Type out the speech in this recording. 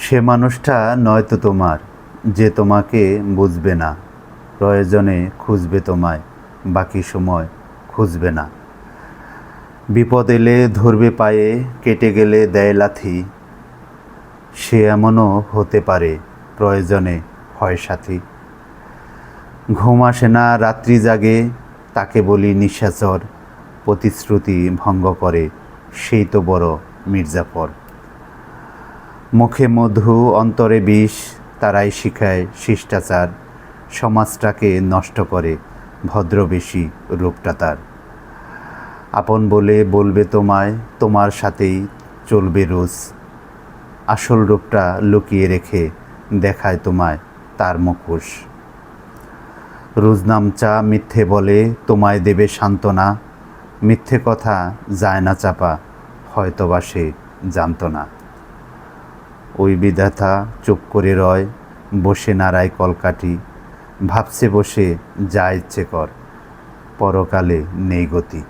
সে মানুষটা নয়তো তোমার, যে তোমাকে বুঝবে না, প্রয়োজনে খুঁজবে তোমায়, বাকি সময় খুঁজবে না। বিপদ এলে ধরবে পায়ে, কেটে গেলে দেয় লাথি। সে এমনও হতে পারে, প্রয়োজনে হয় সাথী। ঘুম আসে না, রাত্রি জাগে, তাকে বলি নিশাচর। প্রতিশ্রুতি ভঙ্গ করে, সেই তো বড় মির্জাফর। মুখে মধু অন্তরে বিষ, তারাই শিখায় শিষ্টাচার। সমাজটাকে নষ্ট করে, ভদ্রবেশী রূপটা তার। আপন বলে বলবে তোমায়, তোমার সাথেই চলবে রোজ। আসল রূপটা লুকিয়ে রেখে দেখায় তোমায় তার মুখোশ। রোজনামচা মিথ্যে বলে, তোমায় দেবে সান্ত্বনা। মিথ্যে কথা যায় না চাপা, হয়তোবা সে জানত না। ওই বিধাতা চুপ করে রয়, বসে নাড়ায় কলকাঠি। ভাবছে বসে যা ইচ্ছে কর, পরকালে নেই গতি।